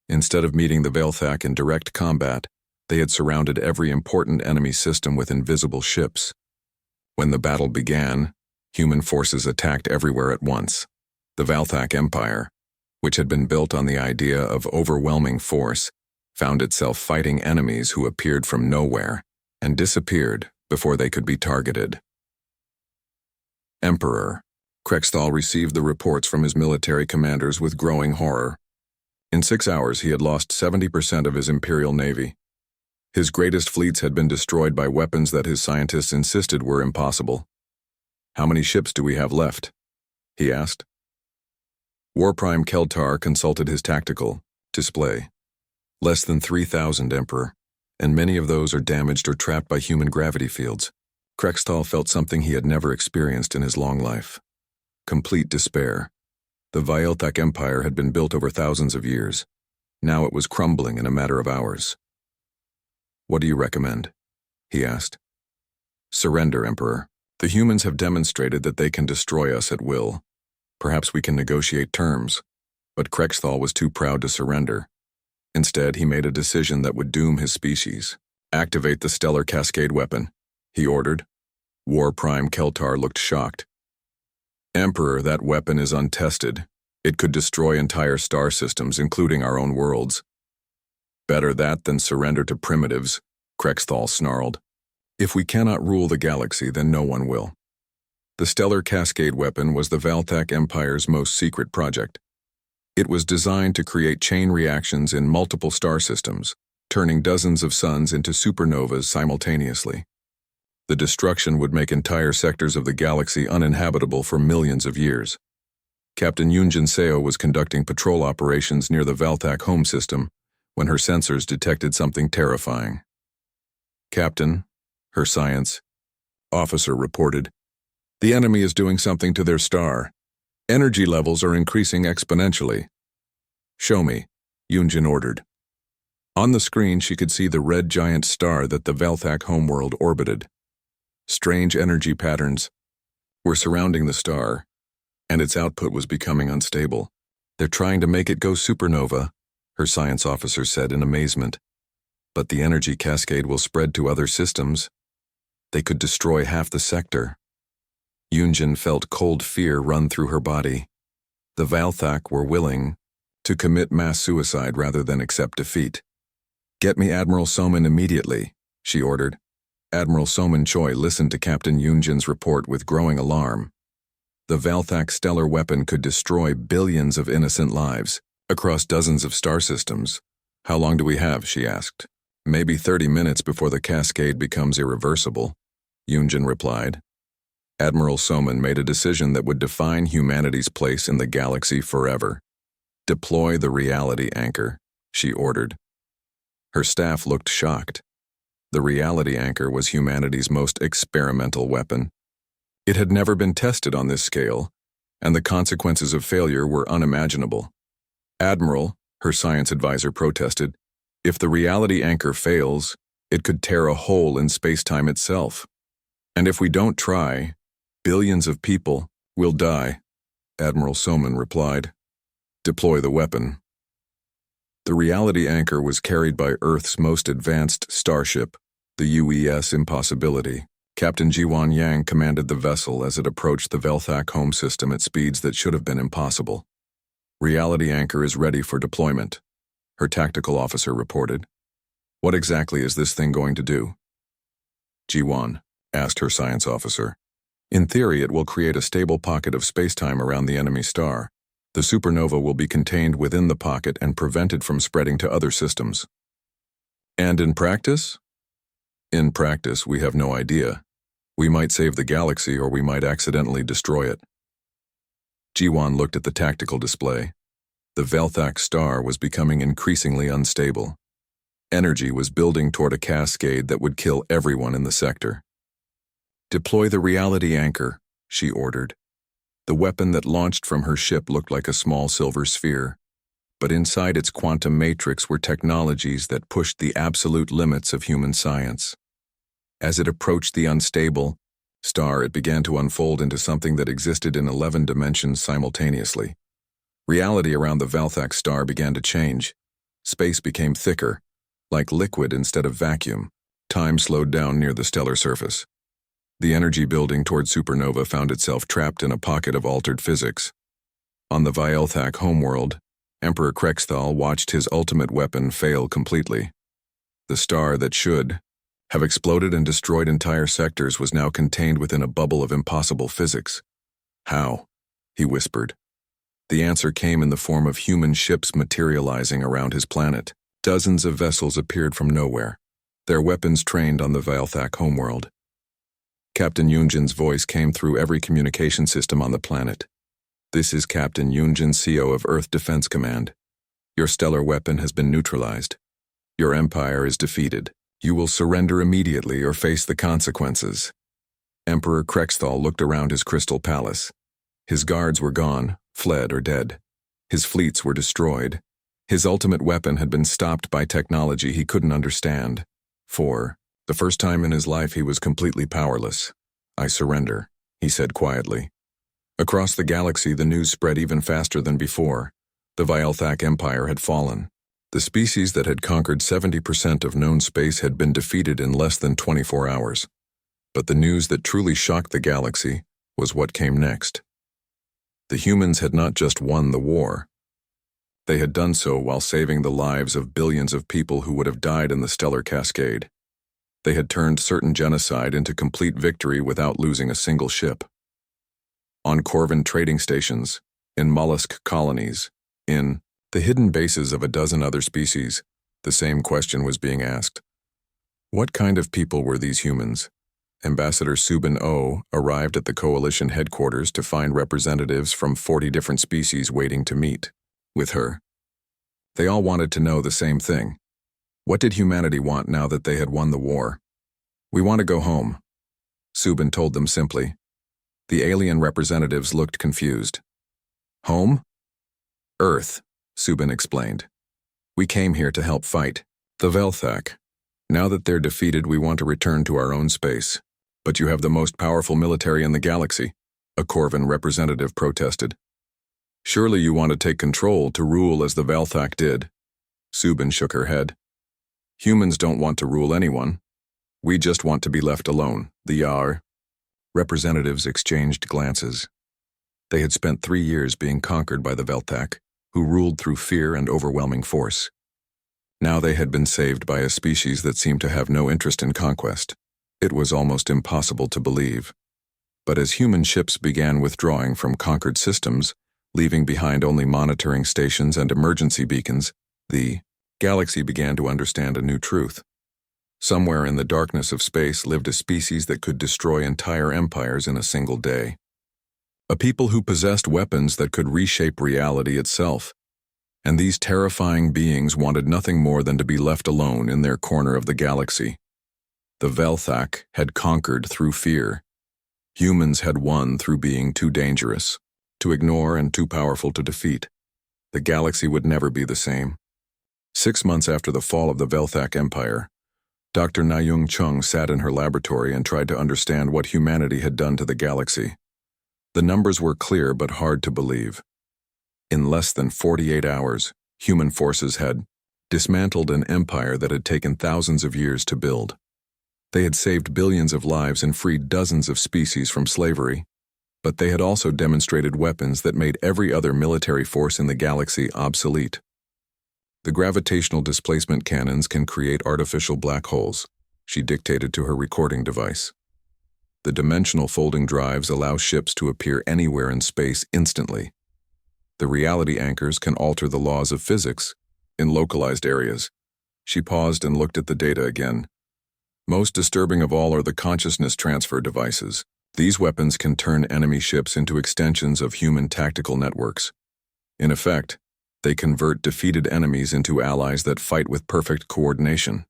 Instead of meeting the Velthak in direct combat, they had surrounded every important enemy system with invisible ships. When the battle began, human forces attacked everywhere at once. The Velthak Empire, which had been built on the idea of overwhelming force, found itself fighting enemies who appeared from nowhere and disappeared before they could be targeted. Emperor. Krexthal received the reports from his military commanders with growing horror. In 6 hours, he had lost 70% of his imperial navy. His greatest fleets had been destroyed by weapons that his scientists insisted were impossible. "How many ships do we have left?" he asked. Warprime Keltar consulted his tactical display. "Less than 3,000, Emperor, and many of those are damaged or trapped by human gravity fields." Krexthal felt something he had never experienced in his long life. Complete despair. The Velthak Empire had been built over thousands of years. Now it was crumbling in a matter of hours. "What do you recommend?" he asked. "Surrender, Emperor. The humans have demonstrated that they can destroy us at will. Perhaps we can negotiate terms." But Krexthal was too proud to surrender. Instead, he made a decision that would doom his species. "Activate the stellar cascade weapon," he ordered. War Prime Keltar looked shocked. "Emperor, that weapon is untested. It could destroy entire star systems, including our own worlds." "Better that than surrender to primitives," Krexthal snarled. "If we cannot rule the galaxy, then no one will." The stellar cascade weapon was the Velthak Empire's most secret project. It was designed to create chain reactions in multiple star systems, turning dozens of suns into supernovas simultaneously. The destruction would make entire sectors of the galaxy uninhabitable for millions of years. Captain Yunjin Seo was conducting patrol operations near the Velthak home system when her sensors detected something terrifying. "Captain," her science officer reported, "the enemy is doing something to their star. Energy levels are increasing exponentially." "Show me," Yunjin ordered. On the screen, she could see the red giant star that the Velthak homeworld orbited. Strange energy patterns were surrounding the star, and its output was becoming unstable. "They're trying to make it go supernova," her science officer said in amazement. "But the energy cascade will spread to other systems. They could destroy half the sector." Yunjin felt cold fear run through her body. The Velthak were willing to commit mass suicide rather than accept defeat. "Get me Admiral Soman immediately," she ordered. Admiral Soman Choi listened to Captain Yunjin's report with growing alarm. The Velthak stellar weapon could destroy billions of innocent lives across dozens of star systems. "How long do we have?" she asked. "Maybe 30 minutes before the cascade becomes irreversible," Yunjin replied. Admiral Soman made a decision that would define humanity's place in the galaxy forever. "Deploy the reality anchor," she ordered. Her staff looked shocked. The reality anchor was humanity's most experimental weapon. It had never been tested on this scale, and the consequences of failure were unimaginable. "Admiral," her science advisor protested, "if the reality anchor fails, it could tear a hole in space-time itself. And if we don't try, billions of people will die," Admiral Soman replied. "Deploy the weapon." The reality anchor was carried by Earth's most advanced starship, the UES Impossibility. Captain Jiwan Yang commanded the vessel as it approached the Velthak home system at speeds that should have been impossible. Reality anchor is ready for deployment, her tactical officer reported. What exactly is this thing going to do? Ji-won asked her science officer. In theory, it will create a stable pocket of spacetime around the enemy star. The supernova will be contained within the pocket and prevented from spreading to other systems. And in practice? In practice, we have no idea. We might save the galaxy or we might accidentally destroy it. Ji-won looked at the tactical display. The Velthak star was becoming increasingly unstable. Energy was building toward a cascade that would kill everyone in the sector. Deploy the reality anchor, she ordered. The weapon that launched from her ship looked like a small silver sphere, but inside its quantum matrix were technologies that pushed the absolute limits of human science. As it approached the unstable star, it began to unfold into something that existed in 11 dimensions simultaneously. Reality around the Velthak star began to change. Space became thicker, like liquid instead of vacuum. Time slowed down near the stellar surface. The energy building toward supernova found itself trapped in a pocket of altered physics. On the Velthak homeworld, Emperor Krexthal watched his ultimate weapon fail completely. The star that should have exploded and destroyed entire sectors was now contained within a bubble of impossible physics. How? He whispered. The answer came in the form of human ships materializing around his planet. Dozens of vessels appeared from nowhere, their weapons trained on the Velthak homeworld. Captain Yunjin's voice came through every communication system on the planet. This is Captain Yunjin, CO of Earth Defense Command. Your stellar weapon has been neutralized. Your empire is defeated. You will surrender immediately or face the consequences. Emperor Krexthal looked around his crystal palace. His guards were gone, fled or dead. His fleets were destroyed. His ultimate weapon had been stopped by technology he couldn't understand. For the first time in his life, he was completely powerless. I surrender, he said quietly. Across the galaxy, the news spread even faster than before. The Velthak Empire had fallen. The species that had conquered 70% of known space had been defeated in less than 24 hours. But the news that truly shocked the galaxy was what came next. The humans had not just won the war. They had done so while saving the lives of billions of people who would have died in the stellar cascade. They had turned certain genocide into complete victory without losing a single ship. On Corvin trading stations, in mollusk colonies, in the hidden bases of a dozen other species, the same question was being asked. What kind of people were these humans? Ambassador Subin Oh arrived at the coalition headquarters to find representatives from 40 different species waiting to meet with her. They all wanted to know the same thing. What did humanity want now that they had won the war? We want to go home, Subin told them simply. The alien representatives looked confused. Home? Earth, Subin explained. We came here to help fight the Velthak. Now that they're defeated, we want to return to our own space. But you have the most powerful military in the galaxy, a Corvin representative protested. Surely you want to take control to rule as the Velthak did. Subin shook her head. Humans don't want to rule anyone. We just want to be left alone, the Yar. Representatives exchanged glances. They had spent 3 years being conquered by the Velthak, who ruled through fear and overwhelming force. Now they had been saved by a species that seemed to have no interest in conquest. It was almost impossible to believe. But as human ships began withdrawing from conquered systems, leaving behind only monitoring stations and emergency beacons, the galaxy began to understand a new truth. Somewhere in the darkness of space lived a species that could destroy entire empires in a single day. A people who possessed weapons that could reshape reality itself. And these terrifying beings wanted nothing more than to be left alone in their corner of the galaxy. The Velthak had conquered through fear. Humans had won through being too dangerous, to ignore and too powerful to defeat. The galaxy would never be the same. 6 months after the fall of the Velthak Empire, Dr. Nayoung Chung sat in her laboratory and tried to understand what humanity had done to the galaxy. The numbers were clear but hard to believe. In less than 48 hours, human forces had dismantled an empire that had taken thousands of years to build. They had saved billions of lives and freed dozens of species from slavery. But they had also demonstrated weapons that made every other military force in the galaxy obsolete. The gravitational displacement cannons can create artificial black holes, she dictated to her recording device. The dimensional folding drives allow ships to appear anywhere in space instantly. The reality anchors can alter the laws of physics in localized areas. She paused and looked at the data again. Most disturbing of all are the consciousness transfer devices. These weapons can turn enemy ships into extensions of human tactical networks. In effect, they convert defeated enemies into allies that fight with perfect coordination.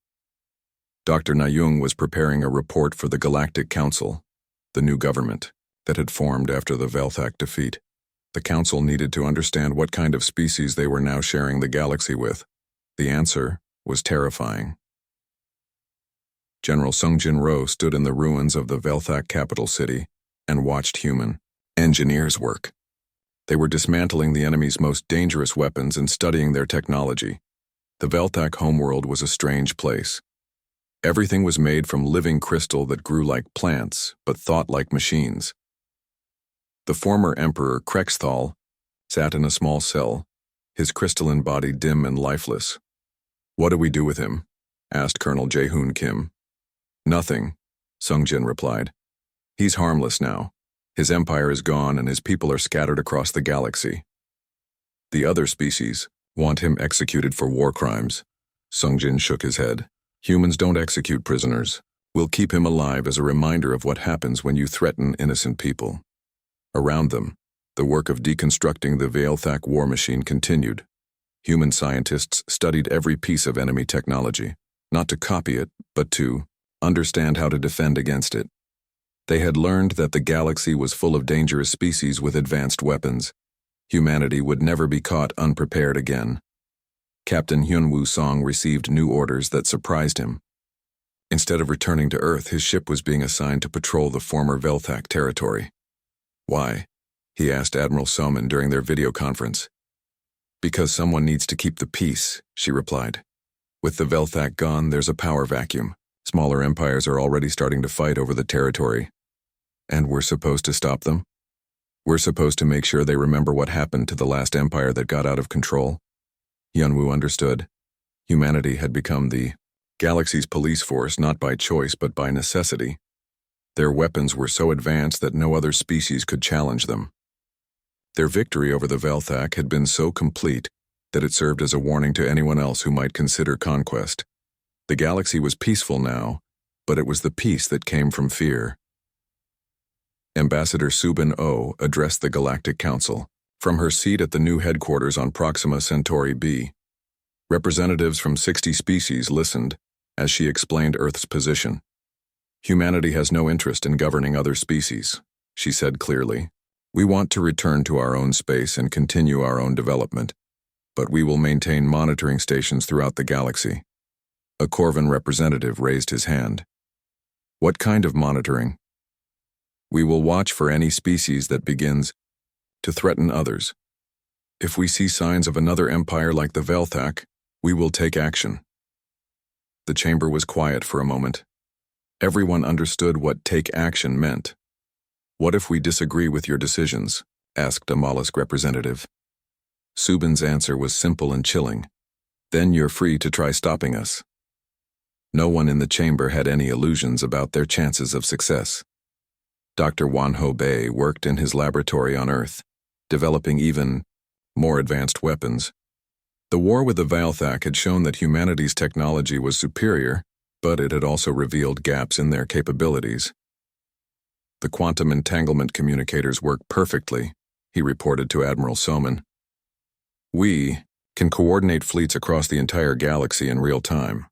Dr. Nayung was preparing a report for the Galactic Council, the new government that had formed after the Velthak defeat. The council needed to understand what kind of species they were now sharing the galaxy with. The answer was terrifying. General Sung Jin-ro stood in the ruins of the Velthak capital city and watched human engineers work. They were dismantling the enemy's most dangerous weapons and studying their technology. The Velthak homeworld was a strange place. Everything was made from living crystal that grew like plants, but thought like machines. The former Emperor Krexthal sat in a small cell, his crystalline body dim and lifeless. "What do we do with him?" asked Colonel Jae-hoon Kim. "Nothing," Sung Jin replied. "He's harmless now. His empire is gone and his people are scattered across the galaxy. The other species want him executed for war crimes." Sung Jin shook his head. "Humans don't execute prisoners. We'll keep him alive as a reminder of what happens when you threaten innocent people." Around them, the work of deconstructing the Velthak war machine continued. Human scientists studied every piece of enemy technology, not to copy it, but to understand how to defend against it. They had learned that the galaxy was full of dangerous species with advanced weapons. Humanity would never be caught unprepared again. Captain Hyun-woo Song received new orders that surprised him. Instead of returning to Earth, his ship was being assigned to patrol the former Velthak territory. "Why?" he asked Admiral Soman during their video conference. "Because someone needs to keep the peace," she replied. "With the Velthak gone, there's a power vacuum. Smaller empires are already starting to fight over the territory. And we're supposed to stop them? We're supposed to make sure they remember what happened to the last empire that got out of control." Hyun-woo understood. Humanity had become the galaxy's police force not by choice but by necessity. Their weapons were so advanced that no other species could challenge them. Their victory over the Velthak had been so complete that it served as a warning to anyone else who might consider conquest. The galaxy was peaceful now, but it was the peace that came from fear. Ambassador Subin Oh addressed the Galactic Council from her seat at the new headquarters on Proxima Centauri b. Representatives from 60 species listened as she explained Earth's position. "Humanity has no interest in governing other species," she said clearly. "We want to return to our own space and continue our own development, but we will maintain monitoring stations throughout the galaxy." A Corvan representative raised his hand. "What kind of monitoring?" "We will watch for any species that begins to threaten others. If we see signs of another empire like the Velthak, we will take action." The chamber was quiet for a moment. Everyone understood what take action meant. "What if we disagree with your decisions?" asked a mollusk representative. Subin's answer was simple and chilling. "Then you're free to try stopping us." No one in the chamber had any illusions about their chances of success. Dr. Wan-ho Bae worked in his laboratory on Earth, developing even more advanced weapons. The war with the Velthak had shown that humanity's technology was superior, but it had also revealed gaps in their capabilities. "The quantum entanglement communicators work perfectly," he reported to Admiral Soman. "We can coordinate fleets across the entire galaxy in real time.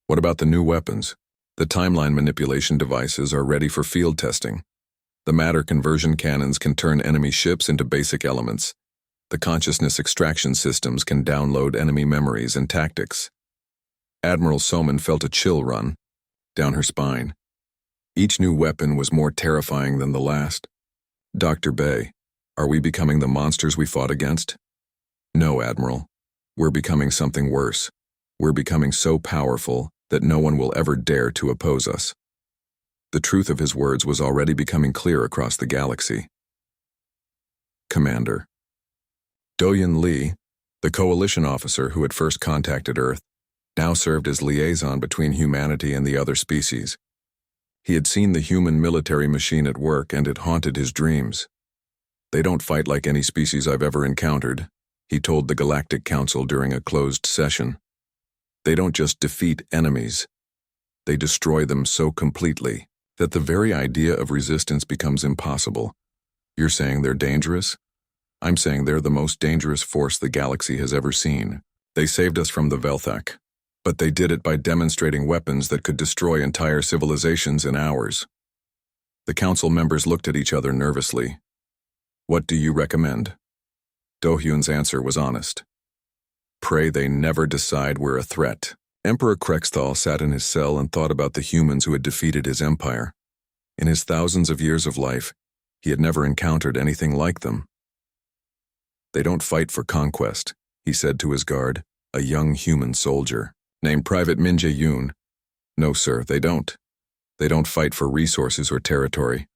What about the new weapons? The timeline manipulation devices are ready for field testing. The matter conversion cannons can turn enemy ships into basic elements. The consciousness extraction systems can download enemy memories and tactics." Admiral Soman felt a chill run down her spine. Each new weapon was more terrifying than the last. "Dr. Bae, are we becoming the monsters we fought against?" "No, Admiral. We're becoming something worse. We're becoming so powerful that no one will ever dare to oppose us." The truth of his words was already becoming clear across the galaxy. Commander. Do-Yun Lee, the coalition officer who had first contacted Earth, now served as liaison between humanity and the other species. He had seen the human military machine at work, and it haunted his dreams. "They don't fight like any species I've ever encountered," he told the Galactic Council during a closed session. "They don't just defeat enemies. They destroy them so completely that the very idea of resistance becomes impossible. You're saying they're dangerous? I'm saying they're the most dangerous force the galaxy has ever seen. They saved us from the Velthak, but they did it by demonstrating weapons that could destroy entire civilizations in hours." The council members looked at each other nervously. "What do you recommend?" Do-Hyun's answer was honest. "Pray they never decide we're a threat." Emperor Krexthal sat in his cell and thought about the humans who had defeated his empire. In his thousands of years of life, he had never encountered anything like them. "They don't fight for conquest," he said to his guard, a young human soldier named Private Min Jae-yoon. "No, sir, they don't. They don't fight for resources or territory.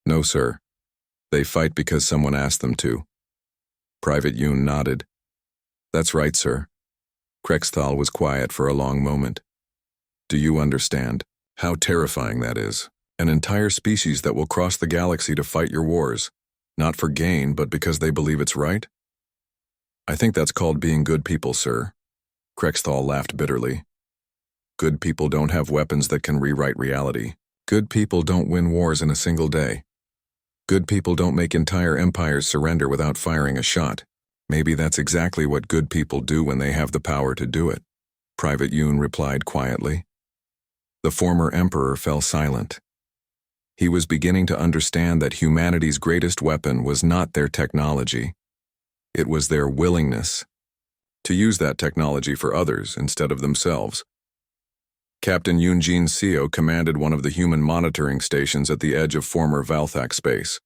No, sir. They fight because someone asked them to." Private Yoon nodded. "That's right, sir." Krexthal was quiet for a long moment. "Do you understand how terrifying that is? An entire species that will cross the galaxy to fight your wars, not for gain, but because they believe it's right?" "I think that's called being good people, sir." Krexthal laughed bitterly. "Good people don't have weapons that can rewrite reality. Good people don't win wars in a single day. Good people don't make entire empires surrender without firing a shot. Maybe that's exactly what good people do when they have the power to do it," Private Yoon replied quietly. The former emperor fell silent. He was beginning to understand that humanity's greatest weapon was not their technology. It was their willingness to use that technology for others instead of themselves. Captain Yoon-jin Seo commanded one of the human monitoring stations at the edge of former Valthak space.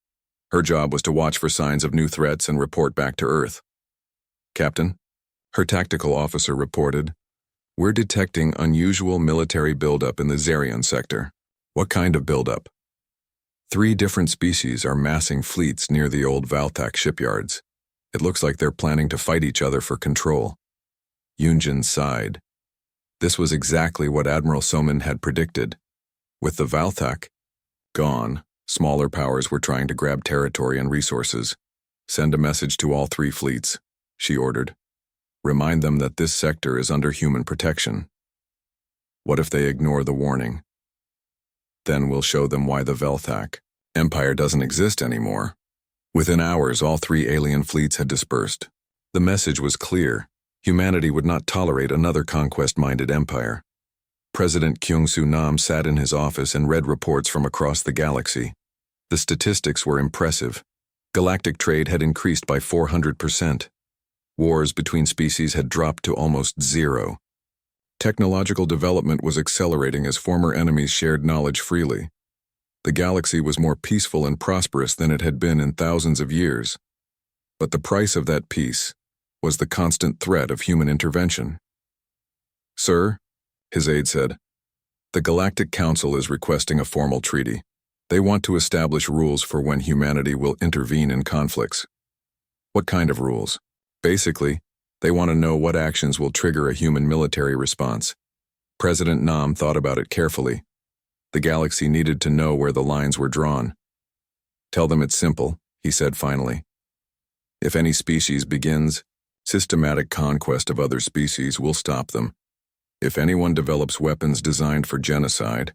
Her job was to watch for signs of new threats and report back to Earth. "Captain," her tactical officer reported, "we're detecting unusual military buildup in the Zerion sector." "What kind of buildup?" 3 different species are massing fleets near the old Valthak shipyards. It looks like they're planning to fight each other for control." Yoonjin sighed. This was exactly what Admiral Somin had predicted. With the Valthak gone, smaller powers were trying to grab territory and resources. "Send a message to all 3 fleets," she ordered. "Remind them that this sector is under human protection." "What if they ignore the warning?" "Then we'll show them why the Velthak Empire doesn't exist anymore." Within hours, all 3 alien fleets had dispersed. The message was clear. Humanity would not tolerate another conquest-minded empire. President Kyung-Soo Nam sat in his office and read reports from across the galaxy. The statistics were impressive. Galactic trade had increased by 400%. Wars between species had dropped to almost zero. Technological development was accelerating as former enemies shared knowledge freely. The galaxy was more peaceful and prosperous than it had been in thousands of years. But the price of that peace was the constant threat of human intervention. "Sir," his aide said, "the Galactic Council is requesting a formal treaty. They want to establish rules for when humanity will intervene in conflicts." "What kind of rules?" "Basically, they want to know what actions will trigger a human military response." President Nam thought about it carefully. The galaxy needed to know where the lines were drawn. "Tell them it's simple," he said finally. "If any species begins systematic conquest of other species, we'll stop them. If anyone develops weapons designed for genocide,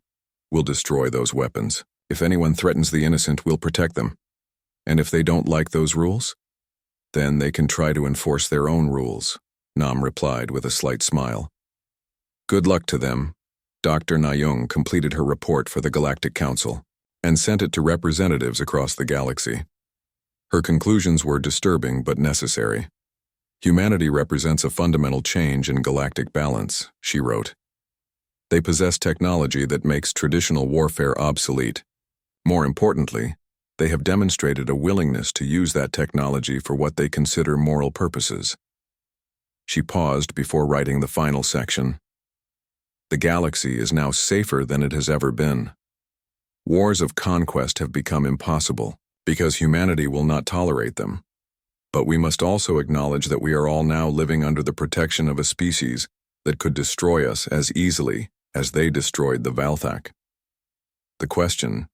we'll destroy those weapons. If anyone threatens the innocent, we'll protect them. And if they don't like those rules, then they can try to enforce their own rules," Nam replied with a slight smile. "Good luck to them." Dr. Na-young completed her report for the Galactic Council and sent it to representatives across the galaxy. Her conclusions were disturbing but necessary. "Humanity represents a fundamental change in galactic balance," she wrote. "They possess technology that makes traditional warfare obsolete. More importantly, they have demonstrated a willingness to use that technology for what they consider moral purposes." She paused before writing the final section. "The galaxy is now safer than it has ever been. Wars of conquest have become impossible because humanity will not tolerate them. But we must also acknowledge that we are all now living under the protection of a species that could destroy us as easily as they destroyed the Valthak. The question,